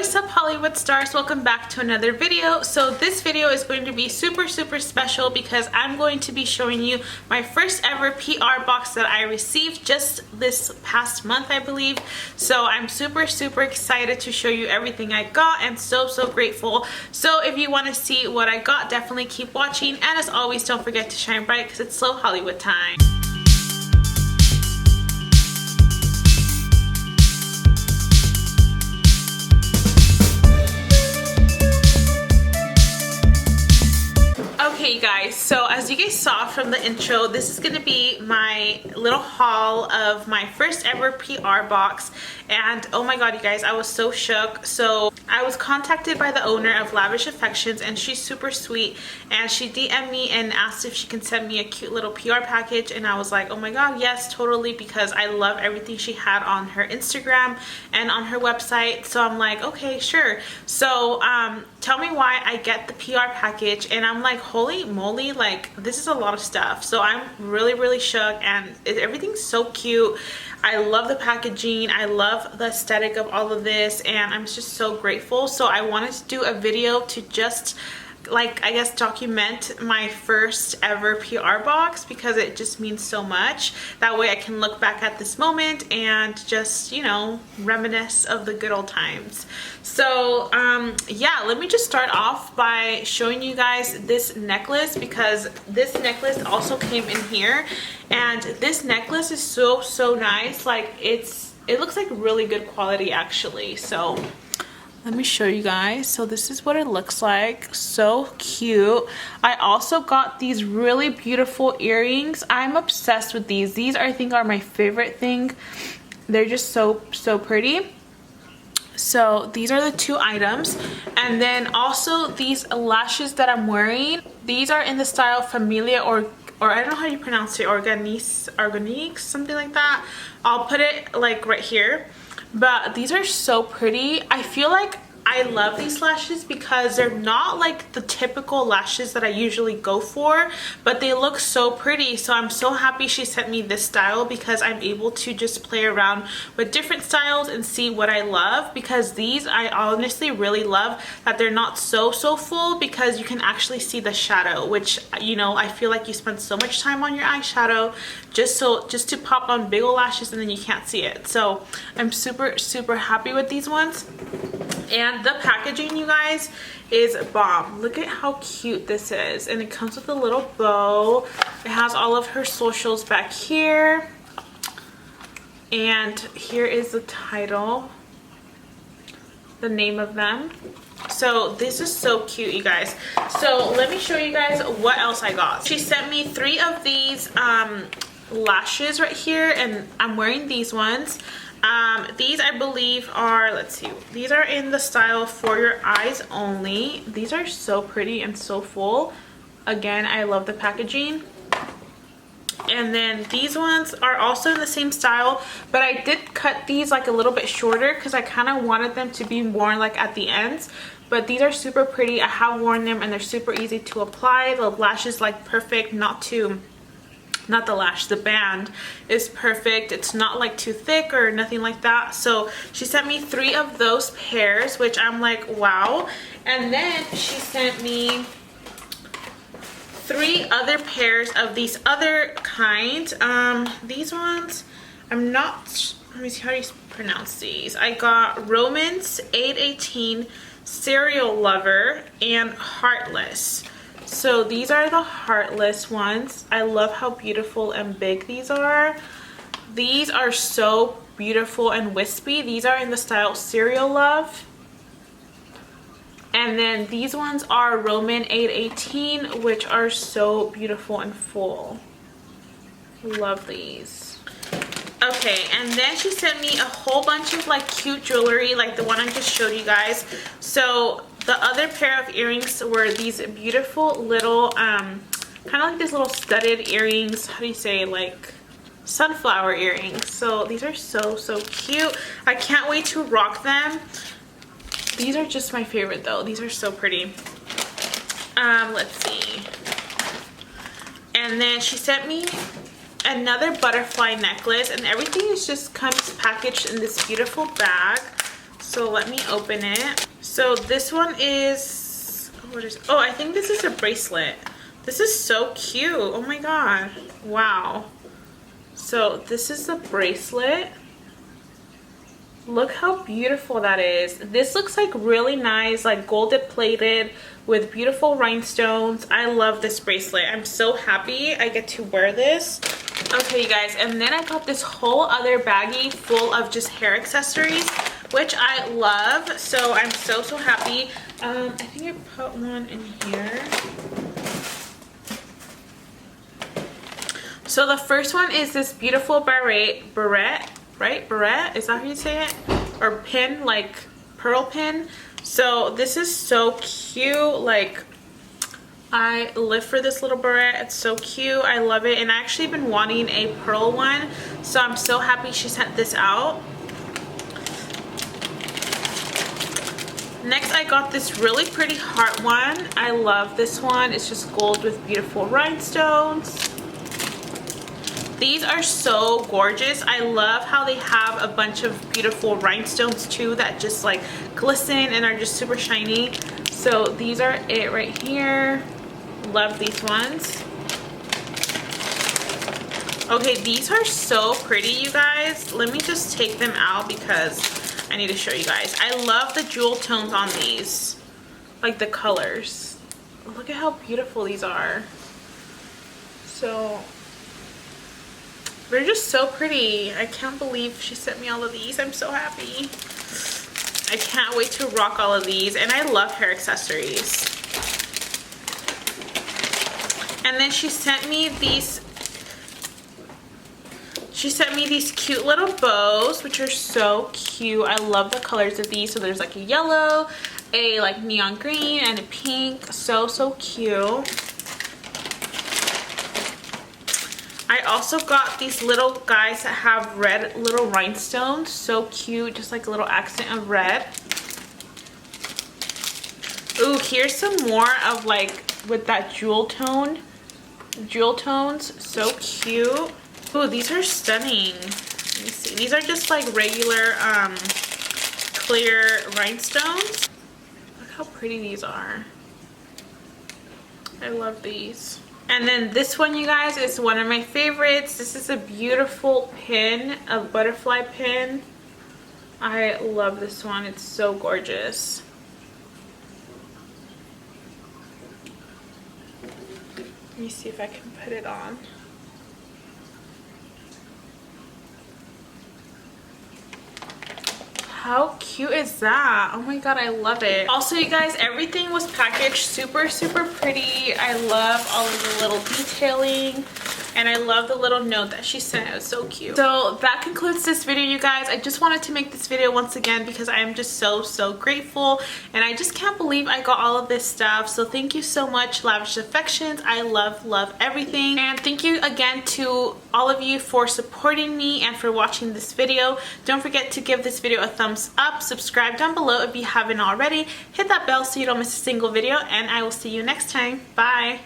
What's up, Hollywood stars? Welcome back to another video. So this video is going to be super special because I'm going to be showing you my first ever PR box that I received just this past month, I believe. So I'm super excited to show you everything I got and so grateful. So if you want to see what I got, definitely keep watching, and as always, don't forget to shine bright because it's slow Hollywood time. Okay guys, so as you guys saw from the intro, this is gonna be my little haul of my first ever PR box. And oh my god, you guys, I was so shook. So I was contacted by the owner of Lavish Affections, and she's super sweet, and she DM'd me and asked if she can send me a cute little PR package, and I was like, oh my god, yes, totally, because I love everything she had on her Instagram and on her website. So I'm like, okay, sure. So tell me why I get the PR package, and I'm like, holy moly, like this is a lot of stuff. So I'm really shook, and everything's so cute. I love the packaging, I love the aesthetic of all of this, and I'm just so grateful. So I wanted to do a video to just, like, I guess document my first ever PR box because it just means so much. That way I can look back at this moment and just, you know, reminisce of the good old times. So yeah, let me just start off by showing you guys this necklace, because this necklace also came in here, and this necklace is so nice. Like it looks like really good quality actually. So let me show you guys. So this is what it looks like. So cute. I also got these really beautiful earrings. I'm obsessed with these. These I think are my favorite thing. They're just so pretty. So these are the two items. And then also these lashes that I'm wearing. These are in the style Familia or I don't know how you pronounce it, organique, something like that. I'll put it like right here. But these are so pretty. I feel like I love these lashes because they're not like the typical lashes that I usually go for, but they look so pretty. So I'm so happy she sent me this style because I'm able to just play around with different styles and see what I love, because these I honestly really love that they're not so full, because you can actually see the shadow, which, you know, I feel like you spend so much time on your eyeshadow just to pop on big old lashes and then you can't see it. So I'm super happy with these ones. And the packaging, you guys, is bomb. Look at how cute this is, and it comes with a little bow. It has all of her socials back here, and here is the title, the name of them. So this is so cute, you guys. So let me show you guys what else I got. She sent me 3 of these lashes right here, and I'm wearing these ones. These I believe are, let's see, these are in the style For Your Eyes Only. These are so pretty and so full. Again, I love the packaging. And then these ones are also in the same style, but I did cut these like a little bit shorter because I kind of wanted them to be worn like at the ends. But these are super pretty. I have worn them and they're super easy to apply. The lash is like perfect, not the lash, the band is perfect. It's not like too thick or nothing like that. So she sent me 3 of those pairs, which I'm like, wow. And then she sent me 3 other pairs of these other kind. These ones, I'm not, let me see, how do you pronounce these? I got Romance 818, Serial Lover, and Heartless. So these are the Heartless ones. I love how beautiful and big these are. These are so beautiful and wispy. These are in the style Serial Love. And then these ones are Roman 818, which are so beautiful and full. Love these. Okay, and then she sent me a whole bunch of like cute jewelry, like the one I just showed you guys. So the other pair of earrings were these beautiful little, kind of like these little studded earrings. How do you say, like sunflower earrings? So these are so cute. I can't wait to rock them. These are just my favorite though. These are so pretty. Let's see. And then she sent me another butterfly necklace, and everything is just comes packaged in this beautiful bag. So let me open it. So this one is, oh, I think this is a bracelet. This is so cute. Oh my god. Wow. So this is the bracelet. Look how beautiful that is. This looks like really nice, like gold plated with beautiful rhinestones. I love this bracelet. I'm so happy I get to wear this. Okay, you guys, and then I got this whole other baggie full of just hair accessories, which I love. So I'm so happy. I think I put one in here. So the first one is this beautiful barrette, right? Barrette, is that how you say it? Or pin, like pearl pin. So this is so cute. Like, I live for this little barrette. It's so cute. I love it. And I actually been wanting a pearl one, so I'm so happy she sent this out. Next, I got this really pretty heart one. I love this one. It's just gold with beautiful rhinestones. These are so gorgeous. I love how they have a bunch of beautiful rhinestones too that just like glisten and are just super shiny. So these are it right here. Love these ones. Okay, these are so pretty, you guys. Let me just take them out because I need to show you guys. I love the jewel tones on these, like the colors. Look at how beautiful these are. So they're just so pretty. I can't believe she sent me all of these. I'm so happy. I can't wait to rock all of these. And I love hair accessories. And then she sent me these cute little bows, which are so cute. I love the colors of these. So there's like a yellow, a like neon green, and a pink. So cute. I also got these little guys that have red little rhinestones. So cute, just like a little accent of red. Ooh, here's some more of like with that jewel tones. So cute. Ooh, these are stunning. Let me see. These are just like regular clear rhinestones. Look how pretty these are. I love these. And then this one, you guys, is one of my favorites. This is a beautiful pin, a butterfly pin. I love this one. It's so gorgeous. Let me see if I can put it on. How cute is that? Oh my god, I love it. Also, you guys, everything was packaged super pretty. I love all of the little detailing, and I love the little note that she sent. It was so cute. So that concludes this video, you guys. I just wanted to make this video once again because I am just so grateful, and I just can't believe I got all of this stuff. So thank you so much, Lavish Affections. I love everything, and thank you again to all of you for supporting me and for watching this video. Don't forget to give this video a thumbs up, subscribe down below if you haven't already, hit that bell so you don't miss a single video, and I will see you next time. Bye.